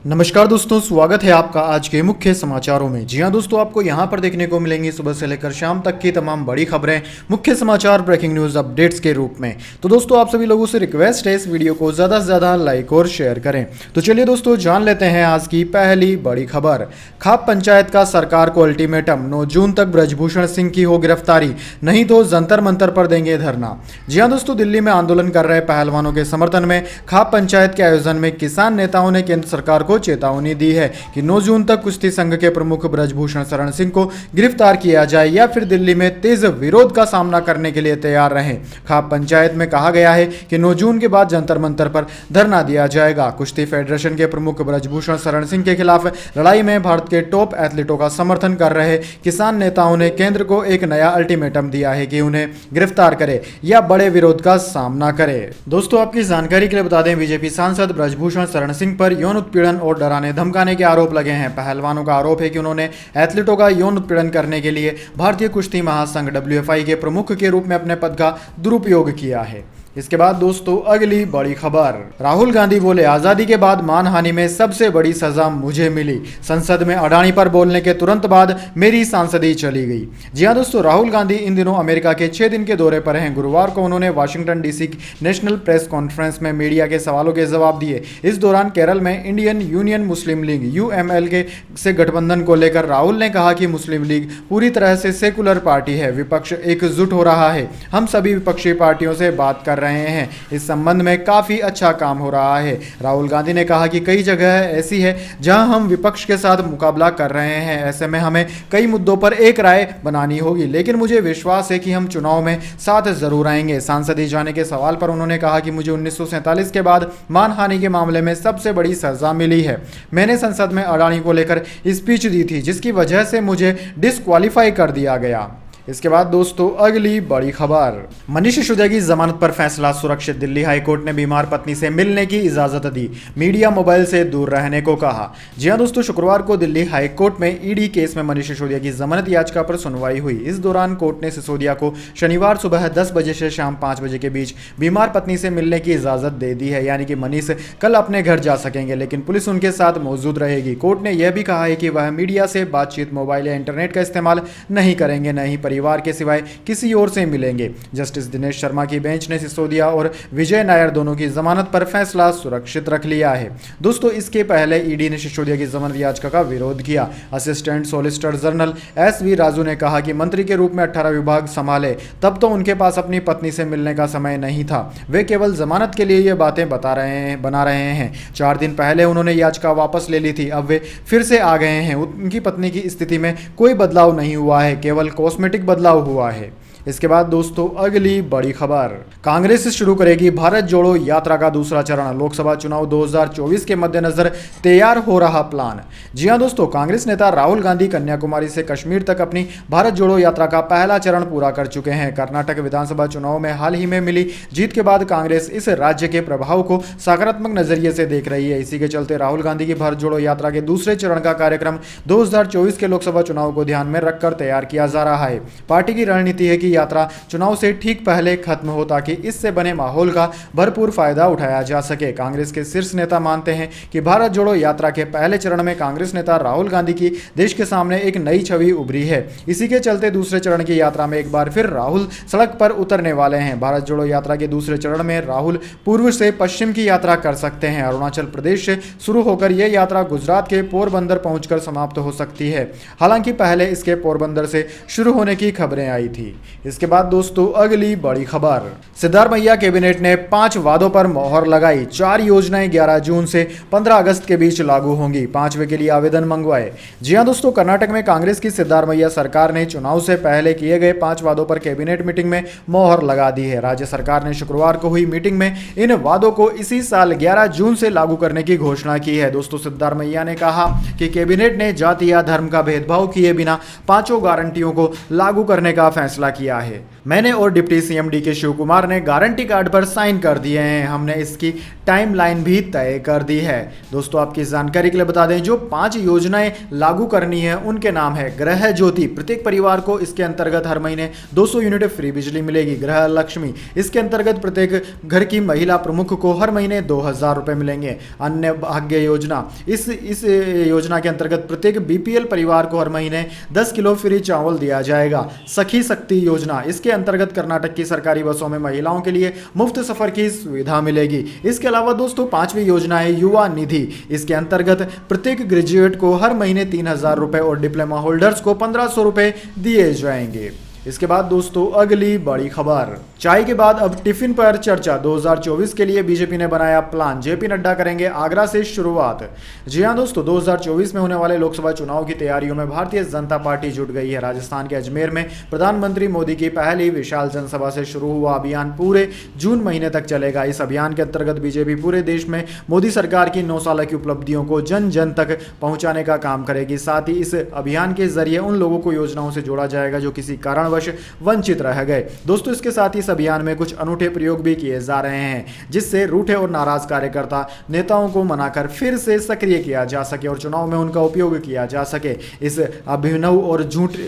नमस्कार दोस्तों, स्वागत है आपका आज के मुख्य समाचारों में। जी हां दोस्तों, आपको यहां पर देखने को मिलेंगी सुबह से लेकर शाम तक की तमाम बड़ी खबरें, मुख्य समाचार, ब्रेकिंग न्यूज़ अपडेट्स के रूप में। तो दोस्तों, आप सभी लोगों से रिक्वेस्ट है इस वीडियो को ज़्यादा से ज़्यादा लाइक और शेयर करें। तो चलिए दोस्तों, जान लेते हैं आज की पहली बड़ी खबर। खाप पंचायत का सरकार को अल्टीमेटम, 9 जून तक ब्रजभूषण सिंह की हो गिरफ्तारी, नहीं तो जंतर मंतर पर देंगे धरना। जी हां दोस्तों, दिल्ली में आंदोलन कर रहे पहलवानों के समर्थन में खाप पंचायत के आयोजन में किसान नेताओं ने केंद्र सरकार को चेतावनी दी है कि 9 जून तक कुश्ती संघ के प्रमुख ब्रजभूषण शरण सिंह को गिरफ्तार किया जाए या फिर दिल्ली में तेज विरोध का सामना करने के लिए तैयार रहें। खाप पंचायत में कहा गया है कि 9 जून के बाद जंतर मंतर पर धरना दिया जाएगा। कुश्ती फेडरेशन के प्रमुख ब्रजभूषण शरण सिंह के खिलाफ लड़ाई में भारत के टॉप एथलीटों का समर्थन कर रहे किसान नेताओं ने केंद्र को एक नया अल्टीमेटम दिया है कि उन्हें गिरफ्तार करे या बड़े विरोध का सामना करे। दोस्तों, आपकी जानकारी के लिए बता दें, बीजेपी सांसद ब्रजभूषण शरण सिंह पर यौन उत्पीड़न और डराने धमकाने के आरोप लगे हैं। पहलवानों का आरोप है कि उन्होंने एथलीटों का यौन उत्पीड़न करने के लिए भारतीय कुश्ती महासंघ WFI के प्रमुख के रूप में अपने पद का दुरुपयोग किया है। इसके बाद दोस्तों, अगली बड़ी खबर। राहुल गांधी बोले, आजादी के बाद मानहानि में सबसे बड़ी सजा मुझे मिली। संसद में अडानी पर बोलने के तुरंत बाद मेरी सांसदी चली गई। जी हां दोस्तों, राहुल गांधी इन दिनों अमेरिका के 6 दिन के दौरे पर हैं। गुरुवार को उन्होंने Washington DC national press conference में मीडिया के सवालों के जवाब दिए। इस दौरान केरल में इंडियन यूनियन मुस्लिम लीग UML के से गठबंधन को लेकर राहुल ने कहा कि मुस्लिम लीग पूरी तरह से सेकुलर पार्टी है, विपक्ष एकजुट हो रहा है, हम सभी विपक्षी पार्टियों से बात कर रहे हैं, इस संबंध में काफी अच्छा काम हो रहा है। राहुल गांधी ने कहा कि कई जगह ऐसी है जहां हम विपक्ष के साथ मुकाबला कर रहे हैं, ऐसे में हमें कई मुद्दों पर एक राय बनानी होगी, लेकिन मुझे विश्वास है कि हम चुनाव में साथ जरूर आएंगे। सांसदी जाने के सवाल पर उन्होंने कहा कि मुझे 1947 के बाद मानहानि के मामले में सबसे बड़ी सजा मिली है। मैंने संसद में अडानी को लेकर स्पीच दी थी जिसकी वजह से मुझे डिस्क्वालीफाई कर दिया गया। इसके बाद दोस्तों, अगली बड़ी खबर। मनीष सिसोदिया की जमानत पर फैसला सुरक्षित। दिल्ली हाईकोर्ट ने बीमार पत्नी से मिलने की इजाजत दी, मीडिया मोबाइल से दूर रहने को कहा। जी हां दोस्तों, शुक्रवार को दिल्ली हाईकोर्ट में ED केस में मनीष सिसोदिया की जमानत याचिका पर सुनवाई हुई। इस दौरान कोर्ट ने सिसोदिया को शनिवार सुबह 10 बजे से शाम 5 बजे के बीच बीमार पत्नी से मिलने की इजाजत दे दी है, यानी कि मनीष कल अपने घर जा सकेंगे, लेकिन पुलिस उनके साथ मौजूद रहेगी। कोर्ट ने यह भी कहा है कि वह मीडिया से बातचीत, मोबाइल या इंटरनेट का इस्तेमाल नहीं करेंगे, न ही परिवार के सिवाय किसी और से मिलेंगे। जस्टिस दिनेश शर्मा की बेंच ने सिसोदिया और विजय नायर दोनों की जमानत पर फैसला सुरक्षित रख लिया है। दोस्तों, इसके पहले ED ने सिसोदिया की जमानत याचिका का विरोध किया। Assistant solicitor general SV Raju ने कहा कि मंत्री के रूप में 18 विभाग संभाले, तब तो उनके पास अपनी पत्नी से मिलने का समय नहीं था, वे केवल जमानत के लिए ये बातें बना रहे हैं। 4 दिन पहले उन्होंने याचिका वापस ले ली थी, अब वे फिर से आ गए हैं। उनकी पत्नी की स्थिति में कोई बदलाव नहीं हुआ है, केवल कॉस्मेटिक बदलाव हुआ है। इसके बाद दोस्तों, अगली बड़ी खबर। कांग्रेस शुरू करेगी भारत जोड़ो यात्रा का दूसरा चरण। लोकसभा चुनाव 2024 के मद्देनजर तैयार हो रहा प्लान। जी हां दोस्तों, कांग्रेस नेता राहुल गांधी कन्याकुमारी से कश्मीर तक अपनी भारत जोड़ो यात्रा का पहला चरण पूरा कर चुके हैं। कर्नाटक विधानसभा चुनाव में हाल ही में मिली जीत के बाद कांग्रेस इस राज्य के प्रभाव को सकारात्मक नजरिए से देख रही है। इसी के चलते राहुल गांधी की भारत जोड़ो यात्रा के दूसरे चरण का कार्यक्रम 2024 के लोकसभा चुनाव को ध्यान में रखकर तैयार किया जा रहा है। पार्टी की रणनीति है कि यात्रा चुनाव से ठीक पहले खत्म हो ताकि इससे बने माहौल का भरपूर फायदा उठाया जा सके। कांग्रेस के शीर्ष नेता मानते हैं कि भारत जोड़ो यात्रा के पहले चरण में कांग्रेस नेता राहुल गांधी की देश के सामने एक नई छवि उभरी है। इसी के चलते दूसरे चरण की यात्रा में एक बार फिर राहुल सड़क पर उतरने वाले हैं। भारत जोड़ो यात्रा के दूसरे चरण में राहुल पूर्व से पश्चिम की यात्रा कर सकते हैं। अरुणाचल प्रदेश से शुरू होकर यह यात्रा गुजरात के पोरबंदर पहुंचकर समाप्त हो सकती है। हालांकि पहले इसके पोरबंदर से शुरू होने की खबरें आई थी। इसके बाद दोस्तों, अगली बड़ी खबर। सिद्धारमैया कैबिनेट ने 5 वादों पर मोहर लगाई। 4 योजनाएं 11 जून से 15 अगस्त के बीच लागू होंगी। 5वें के लिए आवेदन मंगवाए। जी हां दोस्तों, कर्नाटक में कांग्रेस की सिद्धारमैया सरकार ने चुनाव से पहले किए गए 5 वादों पर कैबिनेट मीटिंग में मोहर लगा दी है। राज्य सरकार ने शुक्रवार को हुई मीटिंग में इन वादों को इसी साल 11 जून से लागू करने की घोषणा की है। दोस्तों, सिद्धारमैया ने कहा कि कैबिनेट ने जाति या धर्म का भेदभाव किए बिना 5 गारंटियों को लागू करने का फैसला किया है। मैंने और deputy CM DK Shivakumar ने गारंटी कार्ड पर साइन कर दिए हैं। हमने इसकी टाइमलाइन भी तय कर दी है। दोस्तों आपकी जानकारी के लिए बता दें, जो 5 योजनाएं लागू करनी है उनके नाम है गृह ज्योति, प्रत्येक परिवार को इसके अंतर्गत हर महीने 200 यूनिट फ्री बिजली मिलेगी। गृह लक्ष्मी, इसके अंतर्गत प्रत्येक घर की महिला प्रमुख को हर महीने 2000 रुपए मिलेंगे। अन्य भाग्य योजना, इस योजना के अंतर्गत प्रत्येक बीपीएल परिवार को हर महीने 10 किलो फ्री चावल दिया जाएगा। सखी शक्ति योजना, इसके अंतर्गत कर्नाटक की सरकारी बसों में महिलाओं के लिए मुफ्त सफर की सुविधा मिलेगी। इसके अलावा दोस्तों 5वीं योजना है युवा निधि, इसके अंतर्गत प्रत्येक ग्रेजुएट को हर महीने 3000 रुपए और डिप्लोमा होल्डर्स को 1500 रुपए दिए जाएंगे। इसके बाद दोस्तों अगली बड़ी खबर, चाय के बाद अब टिफिन पर चर्चा। 2024 के लिए बीजेपी ने बनाया प्लान, जेपी नड्डा करेंगे आगरा से शुरुआत। जी हां दोस्तों, 2024 में होने वाले लोकसभा चुनाव की तैयारियों में भारतीय जनता पार्टी जुट गई है। राजस्थान के अजमेर में प्रधानमंत्री मोदी की पहली विशाल जनसभा से शुरू हुआ अभियान पूरे जून महीने तक चलेगा। इस अभियान के अंतर्गत बीजेपी पूरे देश में मोदी सरकार की 9 साल की उपलब्धियों को जन जन तक पहुंचाने का काम करेगी। साथ ही इस अभियान के जरिए उन लोगों को योजनाओं से जोड़ा जाएगा जो किसी कारण वंचित रह गए। दोस्तों इसके साथ ही इस अभियान में कुछ अनूठे प्रयोग भी किए जा रहे हैं, जिससे रूठे और नाराज कार्यकर्ता नेताओं को मनाकर फिर से सक्रिय किया जा सके और चुनाव में उनका उपयोग किया जा सके। इस अभिनव और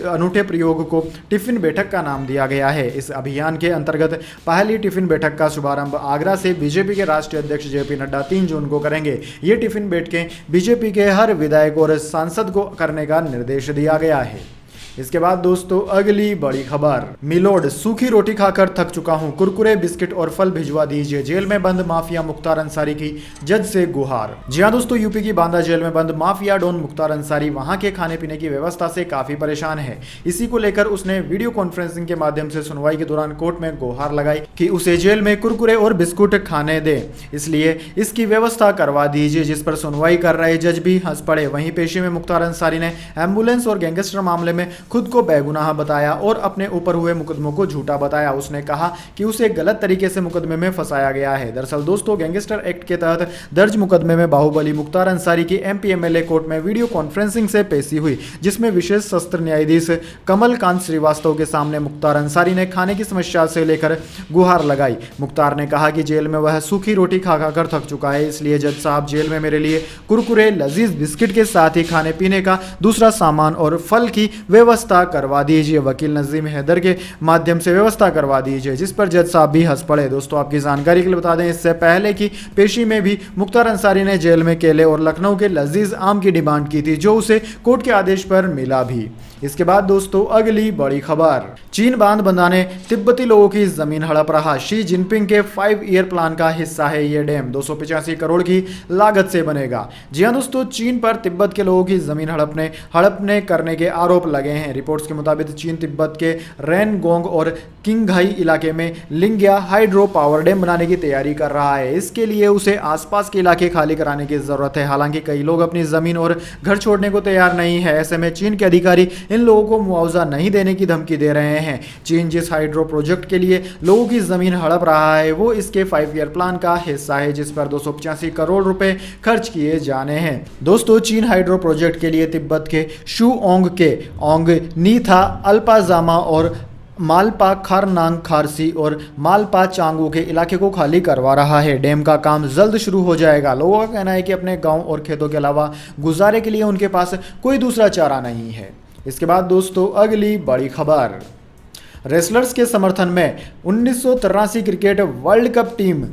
अनूठे प्रयोग को टिफिन बैठक का नाम दिया गया है। इस अभियान के अंतर्गत पहली टिफिन बैठक का शुभारंभ आगरा से बीजेपी के राष्ट्रीय अध्यक्ष जेपी नड्डा 3 जून को करेंगे। ये टिफिन बैठकें बीजेपी के हर विधायक और सांसद को करने का निर्देश दिया गया है। इसके बाद दोस्तों अगली बड़ी खबर, मिलोड, सूखी रोटी खाकर थक चुका हूं, कुरकुरे बिस्किट और फल भिजवा दीजिए। जेल में बंद माफिया मुख्तार अंसारी की जज से गुहार। जी हां दोस्तों, यूपी की बांदा जेल में बंद माफिया डॉन मुख्तार अंसारी वहां के खाने पीने की व्यवस्था से काफी परेशान है। इसी को लेकर उसने वीडियो कॉन्फ्रेंसिंग के माध्यम से सुनवाई के दौरान कोर्ट में गुहार लगाई कि उसे जेल में कुरकुरे और बिस्कुट खाने दे, इसलिए इसकी व्यवस्था करवा दीजिए, जिस पर सुनवाई कर रहे जज भी हंस पड़े। वहीं पेशी में मुख्तार अंसारी ने एम्बुलेंस और गैंगस्टर मामले में खुद को बेगुनाह बताया और अपने ऊपर हुए मुकदमों को झूठा बताया। उसने कहा कि उसे गलत तरीके से मुकदमे में फंसाया गया है। दरअसल दोस्तों गैंगस्टर एक्ट के तहत दर्ज मुकदमे में बाहुबली मुख्तार अंसारी की एमपी एमएलए कोर्ट में वीडियो कॉन्फ्रेंसिंग से पेशी हुई, जिसमें विशेष सत्र न्यायाधीश कमल कांत श्रीवास्तव के सामने मुख्तार अंसारी ने खाने की समस्या से लेकर गुहार लगाई। मुख्तार ने कहा कि जेल में वह सूखी रोटी खा खाकर थक चुका है, इसलिए जज साहब जेल में मेरे लिए कुरकुरे, लजीज बिस्किट के साथ ही खाने पीने का दूसरा सामान और फल की व्यवस्था करवा दीजिए। वकील नजीम हैदर के माध्यम से व्यवस्था करवा दीजिए, जिस पर जज साहब भी हंस पड़े। दोस्तों आपकी जानकारी के लिए बता दें, इससे पहले की पेशी में भी मुख्तार अंसारी ने जेल में केले और लखनऊ के लजीज आम की डिमांड की थी, जो उसे कोर्ट के आदेश पर मिला भी। इसके बाद दोस्तों अगली बड़ी खबर, चीन बांध बंधाने तिब्बती लोगों की जमीन हड़प रहा। शी जिनपिंग के 5 ईयर प्लान का हिस्सा है ये डैम, 285 करोड़ की लागत से बनेगा। जी हां दोस्तों, चीन पर तिब्बत के लोगों की जमीन हड़पने करने के आरोप लगे हैं। रिपोर्ट्स के मुताबिक चीन तिब्बत के रेनगोंग और किंगघाई इलाके में लिंग्या हाइड्रो पावर डैम बनाने की तैयारी कर रहा है। इसके लिए उसे आसपास के इलाके खाली कराने की जरूरत है। हालांकि कई लोग अपनी जमीन और घर छोड़ने को तैयार नहीं है। ऐसे में चीन के अधिकारी इन लोगों को मुआवजा नहीं देने की धमकी दे रहे हैं। चीन जिस हाइड्रो प्रोजेक्ट के लिए लोगों की जमीन हड़प रहा है, वो इसके 5 ईयर प्लान का हिस्सा है, जिस पर 285 करोड़ रुपए खर्च किए जाने हैं। दोस्तों चीन हाइड्रो प्रोजेक्ट के लिए तिब्बत के शुओंग के ओंग नीथा, अल्पाजामा और मालपा खारनांग खारसी और मालपा चांगू के इलाके को खाली करवा रहा है। डैम का काम जल्द शुरू हो जाएगा। लोगों का कहना है कि अपने गांव और खेतों के अलावा गुजारे के लिए उनके पास कोई दूसरा चारा नहीं है। इसके बाद दोस्तों अगली बड़ी खबर, रेसलर्स के समर्थन में 1983 cricket world cup team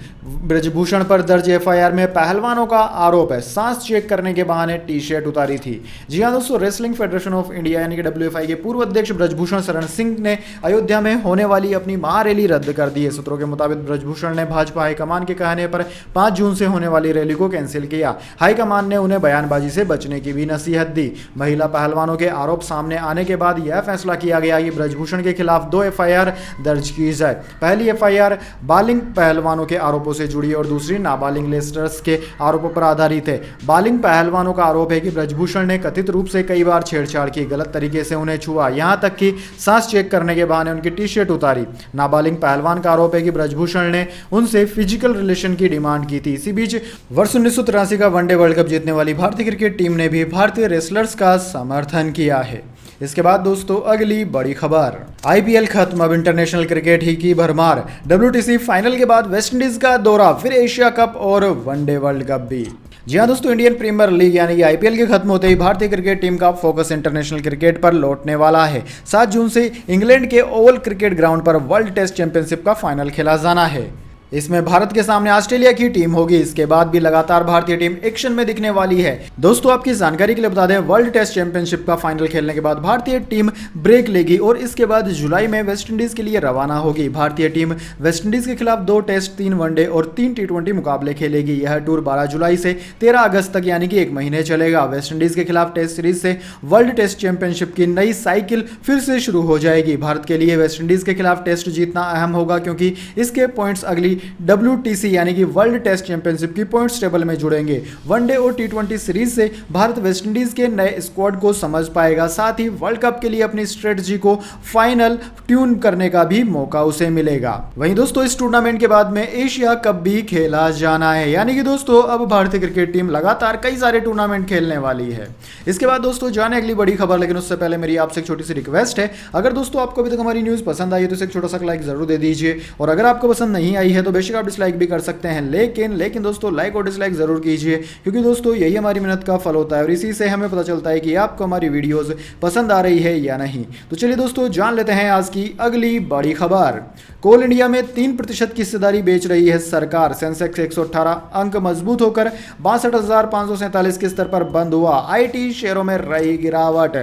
Brijbhushan पर दर्ज एफआईआर में पहलवानों का आरोप है सांस चेक करने के बहाने टी शर्ट उतारी थी। जी हां दोस्तों, रेसलिंग फेडरेशन ऑफ इंडिया यानी कि WFI के पूर्व अध्यक्ष ब्रजभूषण शरण सिंह ने अयोध्या में होने वाली अपनी महारैली रद्द कर दी है। सूत्रों के मुताबिक ब्रजभूषण ने भाजपा हाईकमान के कहने पर 5 जून से होने वाली रैली को कैंसिल किया। हाईकमान ने उन्हें बयानबाजी से बचने की भी नसीहत दी। महिला पहलवानों के आरोप सामने आने के बाद यह फैसला किया गया कि ब्रजभूषण के खिलाफ 2 एफआईआर दर्ज की जाए। पहली एफआईआर बालिंग पहलवानों के आरोपों से जुड़ी और दूसरी नाबालिग रेसलर्स के आरोपों पर आधारित है। बालिंग पहलवानों का आरोप है कि ब्रजभूषण ने कथित रूप से कई बार छेड़छाड़ की, गलत तरीके से उन्हें छुआ, यहां तक कि सांस चेक करने के बहाने उनकी टी शर्ट उतारी। नाबालिग पहलवान का आरोप है कि ब्रजभूषण ने उनसे फिजिकल रिलेशन की डिमांड की थी। इसी बीच वर्ष 1983 का वनडे वर्ल्ड कप जीतने वाली भारतीय क्रिकेट टीम ने भी भारतीय रेसलर्स का समर्थन किया है। इसके बाद दोस्तों अगली बड़ी खबर, आईपीएल खत्म, अब इंटरनेशनल क्रिकेट ही की भरमार। डब्ल्यूटीसी फाइनल के बाद वेस्टइंडीज का दौरा, फिर एशिया कप और वनडे वर्ल्ड कप भी। जी हाँ दोस्तों, इंडियन प्रीमियर लीग यानी कि आईपीएल के खत्म होते ही भारतीय क्रिकेट टीम का फोकस इंटरनेशनल क्रिकेट पर लौटने वाला है। 7 जून से इंग्लैंड के ओवल क्रिकेट ग्राउंड पर वर्ल्ड टेस्ट चैंपियनशिप का फाइनल खेला जाना है। इसमें भारत के सामने ऑस्ट्रेलिया की टीम होगी। इसके बाद भी लगातार भारतीय टीम एक्शन में दिखने वाली है। दोस्तों आपकी जानकारी के लिए बता दें, वर्ल्ड टेस्ट चैंपियनशिप का फाइनल खेलने के बाद भारतीय टीम ब्रेक लेगी और इसके बाद जुलाई में वेस्टइंडीज के लिए रवाना होगी। भारतीय टीम वेस्टइंडीज के खिलाफ 2 टेस्ट, 3 वनडे और 3 टी20 मुकाबले खेलेगी। यह टूर 12 जुलाई से 13 अगस्त तक यानी कि 1 महीने चलेगा। वेस्टइंडीज के खिलाफ टेस्ट सीरीज से वर्ल्ड टेस्ट चैंपियनशिप की नई साइकिल फिर से शुरू हो जाएगी। भारत के लिए वेस्टइंडीज के खिलाफ टेस्ट जीतना अहम होगा, क्योंकि इसके पॉइंट्स अगली WTC यानी कि वर्ल्ड टेस्ट चैंपियनशिप की पॉइंट्स टेबल में जुड़ेंगे। वनडे और टी20 सीरीज से भारत वेस्टइंडीज के नए स्क्वाड को समझ पाएगा, साथ ही वर्ल्ड कप के लिए अपनी स्ट्रेटजी को फाइनल ट्यून करने का भी मौका उसे मिलेगा। वहीं दोस्तों इस टूर्नामेंट के बाद में एशिया कप भी खेला जाना है, यानी कि दोस्तों अब भारतीय क्रिकेट टीम लगातार कई सारे टूर्नामेंट खेलने वाली है। इसके बाद दोस्तों जाने अगली बड़ी खबर, लेकिन उससे पहले मेरी आपसे एक छोटी सी रिक्वेस्ट है, अगर दोस्तों आपको अभी तक हमारी न्यूज पसंद आई है तो इसे एक छोटा सा लाइक जरूर दे दीजिए, और अगर आपको पसंद नहीं आई है तो बेशक आप डिसलाइक भी कर सकते हैं, लेकिन दोस्तों लाइक और डिसलाइक जरूर कीजिए, क्योंकि दोस्तों यही हमारी मेहनत का फल होता है और इसी से हमें पता चलता है कि आपको हमारी वीडियोस पसंद आ रही है या नहीं। तो चलिए दोस्तों जान लेते हैं आज की अगली बड़ी खबर। कोल इंडिया में 3% की हिस्सेदारी बेच रही है सरकार। सेंसेक्स 118 अंक मजबूत होकर 62,547 के स्तर पर बंद हुआ। आईटी शेयरों में रही गिरावट,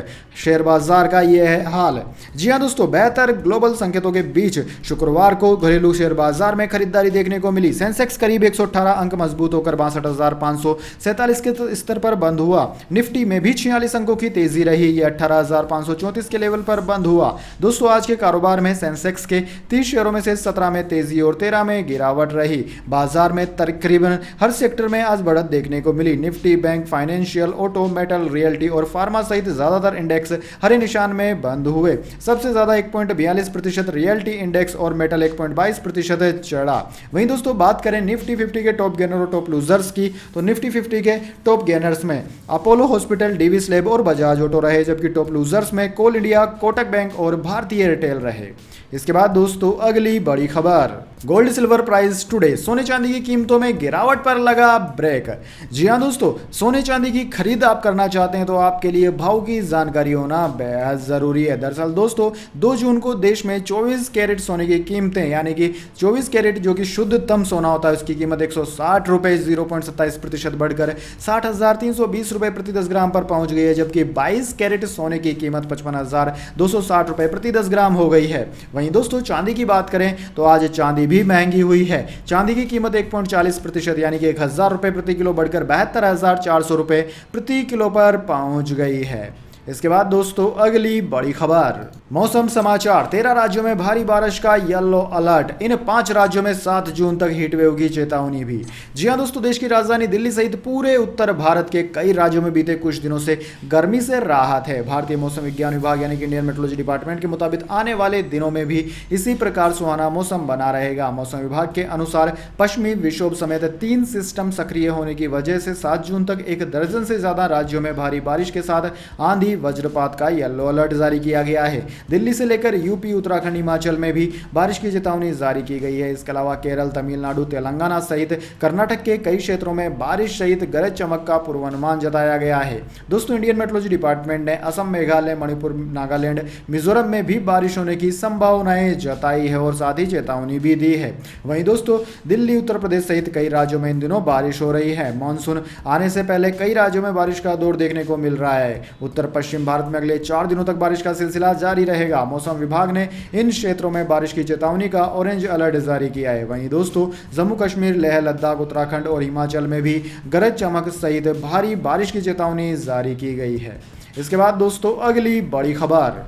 शेयर बाजार का यह है हाल। जी हां दोस्तों, बेहतर ग्लोबल संकेतों के बीच शुक्रवार को घरेलू शेयर बाजार में खरीदारी देखने को मिली। सेंसेक्स करीब 118 अंक मजबूत होकर 62,547 के स्तर पर बंद हुआ। निफ्टी में भी 46 अंकों की तेजी रही, यह 18,534 के लेवल पर बंद हुआ। दोस्तों आज के कारोबार में सेंसेक्स के 30 शेयरों में से 17 में तेजी और 13 में गिरावट रही। बाजार में तकरीबन हर सेक्टर में आज बढ़त देखने को मिली। Nifty, bank, financial, auto, metal, realty और फार्मा सहित ज्यादातर इंडेक्स हरे निशान में बंद हुए। सबसे ज्यादा 1.42% रियल्टी इंडेक्स और मेटल 1.22% चढ़ा। वहीं दोस्तों बात करें निफ्टी 50 के टॉप गेनर और टॉप लूजर्स की, तो निफ्टी 50 के टॉप गेनर्स में अपोलो हॉस्पिटल, डीवीस लैब और बजाज ऑटो रहे, जबकि टॉप लूजर्स में कोल इंडिया, कोटक बैंक और भारतीय रिटेल रहे। इसके बाद दोस्तों अगली बड़ी खबर, गोल्ड सिल्वर प्राइस टुडे, सोने चांदी की कीमतों में गिरावट पर लगा ब्रेक। जी हां दोस्तों, सोने चांदी की खरीद आप करना चाहते हैं तो आपके लिए भाव की जानकारी होना बेहद जरूरी है। दरअसल दोस्तों 2 जून को देश में 24 कैरेट सोने की कीमतें यानी कि 24 कैरेट जो कि शुद्धतम सोना होता है उसकी कीमत 160 रुपए 0.27% बढ़कर 60,320 रुपए प्रति 10 ग्राम पर पहुंच गई है, जबकि 22 कैरेट सोने की कीमत 55,260 रुपए प्रति 10 ग्राम हो गई है। वहीं दोस्तों चांदी की बात करें तो आज चांदी भी महंगी हुई है। चांदी की कीमत 1.40% यानी कि 1,000 रुपए प्रति किलो बढ़कर 72,400 रुपए प्रति किलो पर पहुंच गई है। इसके बाद दोस्तों अगली बड़ी खबर, मौसम समाचार, 13 राज्यों में भारी बारिश का येलो अलर्ट। इन 5 राज्यों में 7 जून तक हीटवेव की चेतावनी भी। जी हां दोस्तों, देश की राजधानी दिल्ली सहित पूरे उत्तर भारत के कई राज्यों में बीते कुछ दिनों से गर्मी से राहत है। भारतीय मौसम विज्ञान विभाग यानी कि इंडियन मेट्रोलॉजी डिपार्टमेंट के मुताबिक आने वाले दिनों में भी इसी प्रकार सुहाना मौसम बना रहेगा। मौसम विभाग के अनुसार पश्चिमी विक्षोभ समेत 3 सिस्टम सक्रिय होने की वजह से 7 जून तक 1 दर्जन से ज्यादा राज्यों में भारी बारिश के साथ आंधी, वज्रपात का येलो अलर्ट जारी किया गया है। दिल्ली से लेकर यूपी, उत्तराखंड, हिमाचल में भी बारिश की चेतावनी जारी की गई है। इसके अलावा केरल, तमिलनाडु, तेलंगाना सहित कर्नाटक के कई क्षेत्रों में बारिश सहित गरज चमक का पूर्वानुमान जताया गया है। दोस्तों इंडियन मेट्रोलॉजी डिपार्टमेंट ने असम, मेघालय, मणिपुर, नागालैंड, मिजोरम में भी बारिश होने की संभावनाएं जताई है और साथ ही चेतावनी भी दी है। वहीं दोस्तों दिल्ली, उत्तर प्रदेश सहित कई राज्यों में इन दिनों बारिश हो रही है। मानसून आने से पहले कई राज्यों में बारिश का दौर देखने को मिल रहा है। उत्तर पश्चिम भारत में अगले 4 दिनों तक बारिश का सिलसिला जारी रहेगा। मौसम विभाग ने इन क्षेत्रों में बारिश की चेतावनी का ऑरेंज अलर्ट जारी किया है। वहीं दोस्तों जम्मू कश्मीर, लेह लद्दाख, उत्तराखंड और हिमाचल में भी गरज चमक सहित भारी बारिश की चेतावनी जारी की गई है। इसके बाद दोस्तों अगली बड़ी खबर,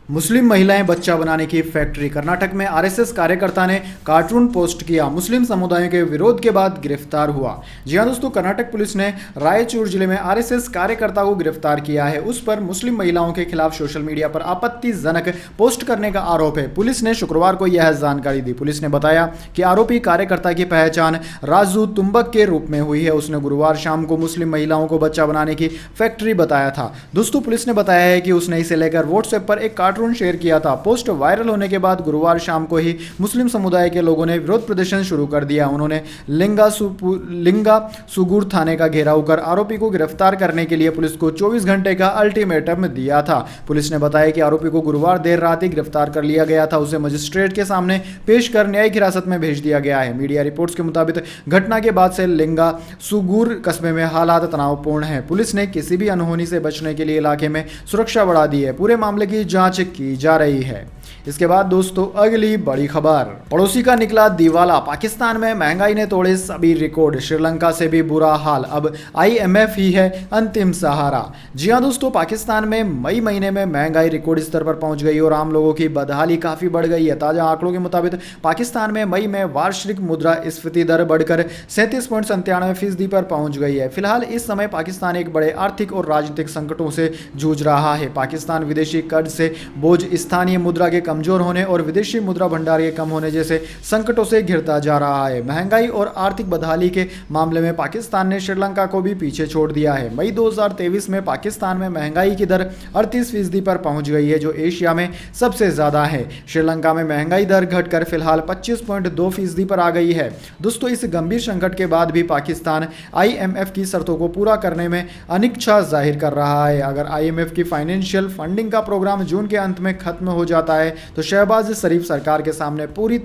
मुस्लिम महिलाएं बच्चा बनाने की फैक्ट्री। कर्नाटक में आरएसएस कार्यकर्ता ने कार्टून पोस्ट किया, मुस्लिम समुदाय के विरोध के बाद गिरफ्तार हुआ। जी हां दोस्तों, कर्नाटक पुलिस ने रायचूर जिले में आरएसएस कार्यकर्ता को गिरफ्तार किया है। उस पर मुस्लिम महिलाओं के खिलाफ सोशल मीडिया पर आपत्तिजनक पोस्ट करने का आरोप है। पुलिस ने शुक्रवार को यह जानकारी दी। पुलिस ने बताया कि आरोपी कार्यकर्ता की पहचान राजू तुम्बक के रूप में हुई है। उसने गुरुवार शाम को मुस्लिम महिलाओं को बच्चा बनाने की फैक्ट्री बताया था। दोस्तों, पुलिस ने बताया है कि उसने इसे लेकर व्हाट्सएप पर एक कार्टून शेयर किया था। पोस्ट वायरल होने के बाद गुरुवार शाम को ही मुस्लिम समुदाय के लोगों ने विरोध प्रदर्शन शुरू कर दिया। उन्होंने लिंगा सुगुर थाने का घेराव कर आरोपी को गिरफ्तार करने के लिए पुलिस को 24 घंटे का अल्टीमेटम दिया था। पुलिस ने बताया कि आरोपी को गुरुवार देर रात ही गिरफ्तार कर लिया गया था। उसे मजिस्ट्रेट के सामने पेश कर न्यायिक हिरासत में भेज दिया गया है। मीडिया रिपोर्ट्स के मुताबिक घटना के बाद से लिंगा सुगुर कस्बे में हालात तनावपूर्ण हैं। पुलिस ने किसी भी अनहोनी से बचने के लिए इलाके में सुरक्षा बढ़ा दी है। पूरे मामले की जांच की जा रही है। इसके बाद दोस्तों अगली बड़ी खबर, पड़ोसी का निकला दिवाला। पाकिस्तान में महंगाई ने तोड़े सभी रिकॉर्ड। श्रीलंका से भी बुरा हाल, अब आईएमएफ ही है अंतिम सहारा। जी हां दोस्तों, पाकिस्तान में मई महीने में महंगाई रिकॉर्ड स्तर पर पहुंच गई और आम लोगों की बदहाली काफी बढ़ गई है। ताजा आंकड़ों के मुताबिक पाकिस्तान में मई में वार्षिक मुद्रास्फीति दर बढ़कर 37.97% पर पहुंच गई है। फिलहाल इस समय पाकिस्तान एक बड़े आर्थिक और राजनीतिक संकटों से जूझ रहा है। पाकिस्तान विदेशी कर्ज से बोझ, स्थानीय मुद्रा के कमजोर होने और विदेशी मुद्रा भंडार के कम होने जैसे संकटों से घिरता जा रहा है। महंगाई और आर्थिक बदहाली के मामले में पाकिस्तान ने श्रीलंका को भी पीछे छोड़ दिया है। मई 2023 में पाकिस्तान में महंगाई की दर 38% पर पहुंच गई है, जो एशिया में सबसे ज्यादा है। श्रीलंका में महंगाई दर घटकर फिलहाल 25.2% पर आ गई है। दोस्तों, इस गंभीर संकट के बाद भी पाकिस्तान आईएमएफ की शर्तों को पूरा करने में अनिच्छा जाहिर कर रहा है। अगर आईएमएफ की फाइनेंशियल फंडिंग का प्रोग्राम जून के अंत में खत्म हो जाता है तो शहबाज शरीफ सरकार के सामने पूरी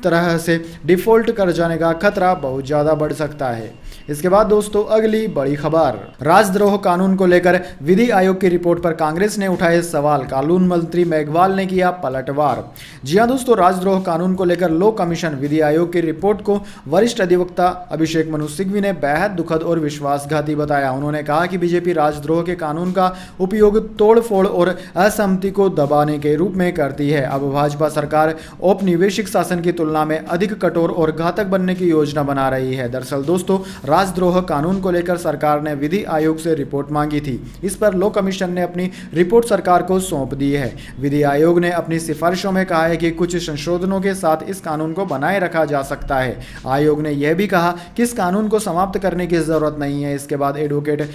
तरह से डिफॉल्ट कर जाने का खतरा बहुत ज्यादा बढ़ सकता है। इसके बाद दोस्तों अगली बड़ी खबर, राजद्रोह कानून को लेकर विधि आयोग की रिपोर्ट पर कांग्रेस ने उठाए सवाल। कानून मंत्री मेघवाल ने किया पलटवार। जी हां दोस्तों, राजद्रोह कानून को लेकर लॉ कमीशन विधि आयोग की रिपोर्ट को वरिष्ठ अधिवक्ता अभिषेक मनु सिंघवी ने बेहद दुखद और विश्वासघाती बताया। उन्होंने कहा कि बीजेपी राजद्रोह के कानून का उपयोग तोड़फोड़ और असहमति को दबाने के रूप में करती है। अब भाजपा सरकार औपनिवेशिक शासन की तुलना में अधिक कठोर और घातक बनने की योजना बना रही है। दरअसल दोस्तों, राजद्रोह कानून को लेकर सरकार ने विधि आयोग से रिपोर्ट मांगी थी। इस पर लॉ कमीशन ने अपनी रिपोर्ट सरकार को सौंप दी है। विधि आयोग ने अपनी सिफारिशों में कहा है कि कुछ संशोधनों के साथ इस कानून को बनाए रखा जा सकता है। आयोग ने यह भी कहा कि इस कानून को समाप्त करने की जरूरत नहीं है। इसके बाद एडवोकेट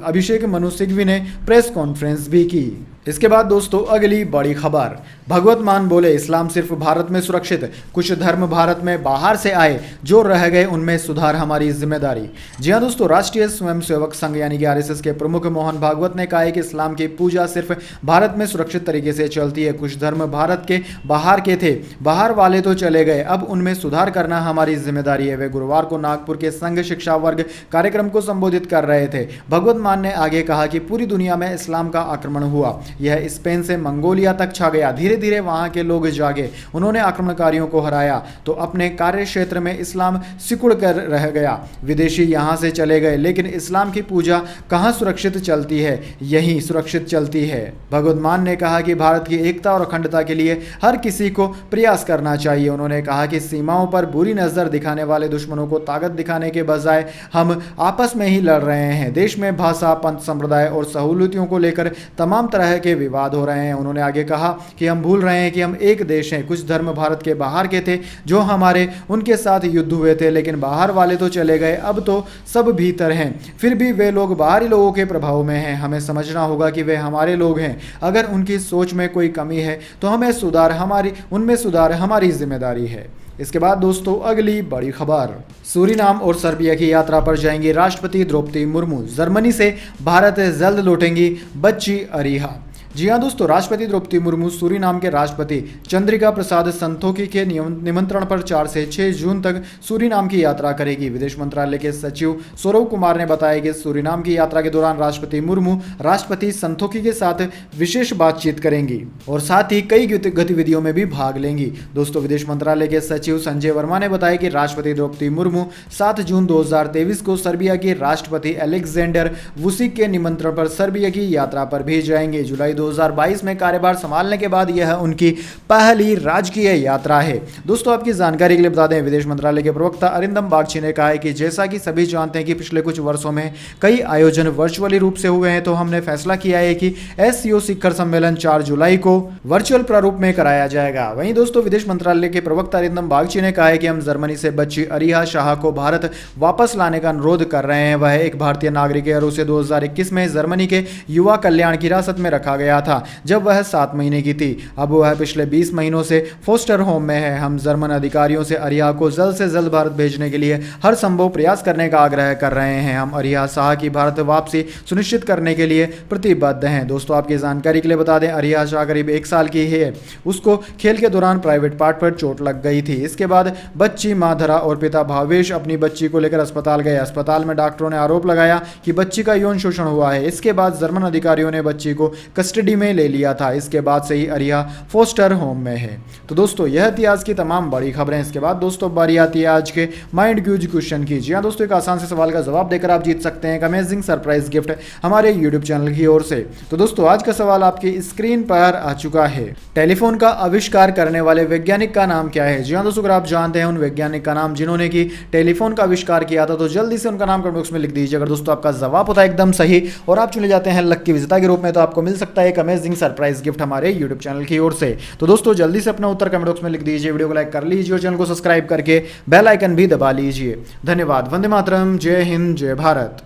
अभिषेक मनु सिंघवी ने प्रेस कॉन्फ्रेंस भी की। इसके बाद दोस्तों अगली बड़ी खबर, भगवत मान बोले इस्लाम सिर्फ भारत में सुरक्षित, कुछ धर्म भारत में बाहर से आए, जो रह गए उनमें सुधार हमारी जिम्मेदारी। जी हां दोस्तों, राष्ट्रीय स्वयंसेवक संघ यानी कि आरएसएस के प्रमुख मोहन भागवत ने कहा है कि इस्लाम की पूजा सिर्फ भारत में सुरक्षित तरीके से चलती है। कुछ धर्म भारत के बाहर के थे, बाहर वाले तो चले गए, अब उनमें सुधार करना हमारी जिम्मेदारी है। वे गुरुवार को नागपुर के संघ शिक्षा वर्ग कार्यक्रम को संबोधित कर रहे थे। भगवत मान ने आगे कहा कि पूरी दुनिया में इस्लाम का आक्रमण हुआ, यह स्पेन से मंगोलिया तक छा गया। धीरे धीरे वहां के लोग जागे, उन्होंने आक्रमणकारियों को हराया तो अपने कार्य क्षेत्र में इस्लाम सिकुड़ कर रह गया। विदेशी यहां से चले गए, लेकिन इस्लाम की पूजा कहां सुरक्षित चलती है? यहीं सुरक्षित चलती है। भगवत मान ने कहा कि भारत की एकता और अखंडता के लिए हर किसी को प्रयास करना चाहिए। उन्होंने कहा कि सीमाओं पर बुरी नजर दिखाने वाले दुश्मनों को ताकत दिखाने के बजाय हम आपस में ही लड़ रहे हैं। देश में भाषा, पंथ, संप्रदाय और सहूलियतों को लेकर तमाम तरह के विवाद हो रहे हैं। उन्होंने आगे कहा कि हम भूल रहे हैं कि हम एक देश हैं। कुछ धर्म भारत के बाहर के थे, जो हमारे उनके साथ युद्ध हुए थे, लेकिन बाहर वाले तो चले गए, अब तो सब भीतर हैं। फिर भी वे लोग बाहरी लोगों के प्रभाव में हैं। हमें समझना होगा कि वे हमारे लोग हैं। अगर उनकी सोच में कोई कमी है तो उनमें सुधार हमारी जिम्मेदारी है। इसके बाद दोस्तों अगली बड़ी खबर, सूरीनाम और सर्बिया की यात्रा पर जाएंगी राष्ट्रपति द्रौपदी मुर्मू, जर्मनी से भारत जल्द लौटेंगी बच्ची अरिहा। जी हां दोस्तों, राष्ट्रपति द्रौपदी मुर्मू सूरीनाम के राष्ट्रपति चंद्रिका प्रसाद संतोखी के निमंत्रण पर 4 से 6 जून तक सूरीनाम की यात्रा करेगी। विदेश मंत्रालय के सचिव सौरव कुमार ने बताया कि सूरीनाम की यात्रा के दौरान राष्ट्रपति मुर्मू राष्ट्रपति संतोखी के साथ विशेष बातचीत करेंगी और साथ ही कई गतिविधियों में भी भाग लेंगी। दोस्तों, विदेश मंत्रालय के सचिव संजय वर्मा ने बताया कि राष्ट्रपति द्रौपदी मुर्मू 7 जून 2023 को सर्बिया के राष्ट्रपति अलेक्जेंडर वुसिक के निमंत्रण पर सर्बिया की यात्रा पर भी जाएंगे। जुलाई 2022 में कार्यभार संभालने के बाद यह उनकी पहली राजकीय यात्रा है। दोस्तों आपकी जानकारी के लिए बता दें, विदेश मंत्रालय के प्रवक्ता अरिंदम बागची ने कहा है कि जैसा कि सभी जानते हैं कि पिछले कुछ वर्षों में कई आयोजन वर्चुअली रूप से हुए हैं, तो हमने फैसला किया है कि एससीओ शिखर सम्मेलन 4 जुलाई को वर्चुअल प्रारूप में कराया जाएगा। वहीं दोस्तों विदेश मंत्रालय के प्रवक्ता अरिंदम बागची ने कहा है कि हम जर्मनी से बच्ची अरिहा शाह को भारत वापस लाने का अनुरोध कर रहे हैं। वह एक भारतीय नागरिक है और उसे 2021 में जर्मनी के युवा कल्याण की हिरासत में रखा गया था जब वह 7 महीने की थी। अब वह पिछले 20 महीनों से फोस्टर होम में है। हम जर्मन अधिकारियों से अरिहा को जल्द से जल्द भारत भेजने के लिए हर संभव प्रयास करने का आग्रह कर रहे हैं। हम अरिहा शाह की भारत वापसी सुनिश्चित करने के लिए प्रतिबद्ध हैं। दोस्तों आपकी जानकारी के लिए बता दें, अरिहा शाह करीब 1 साल की है। उसको खेल के दौरान प्राइवेट पार्ट पर चोट लग गई थी। इसके बाद बच्ची माधरा और पिता भावेश अपनी बच्ची को लेकर अस्पताल गए। अस्पताल में डॉक्टरों ने आरोप लगाया कि बच्ची का यौन शोषण हुआ है। इसके बाद जर्मन अधिकारियों ने बच्ची को कस्टडी में ले लिया था। इसके बाद से ही अरिहा फोस्टर होम में है। तो दोस्तों यह थी आज की तमाम बड़ी खबरें। इसके बाद दोस्तों बारी आती है आज के माइंड क्यूज क्वेश्चन की। जी हाँ दोस्तों, एक आसान से सवाल का जवाब देकर आप जीत सकते हैं एक अमेजिंग सरप्राइज गिफ्ट हमारे यूट्यूब चैनल की ओर से। तो दोस्तों आज का सवाल आपकी स्क्रीन पर आ चुका है। टेलीफोन का आविष्कार करने वाले वैज्ञानिक का नाम क्या है? जी हाँ दोस्तों, अगर आप जानते हैं उन वैज्ञानिक का नाम जिन्होंने की टेलीफोन का आविष्कार किया था, तो जल्दी से उनका नाम कमेंट बॉक्स में लिख दीजिए। अगर दोस्तों आपका जवाब होता है एकदम सही और आप चुने जाते हैं लकी विजेता के रूप में, तो आपको मिल सकता है एक अमेजिंग सरप्राइज गिफ्ट हमारे यूट्यूब चैनल की ओर से। तो दोस्तों जल्दी से अपना उत्तर कमेंट बॉक्स में लिख दीजिए, वीडियो को लाइक कर लीजिए और चैनल को सब्सक्राइब करके बेल आइकन भी दबा लीजिए। धन्यवाद। वंदे मातरम। जय हिंद, जय भारत।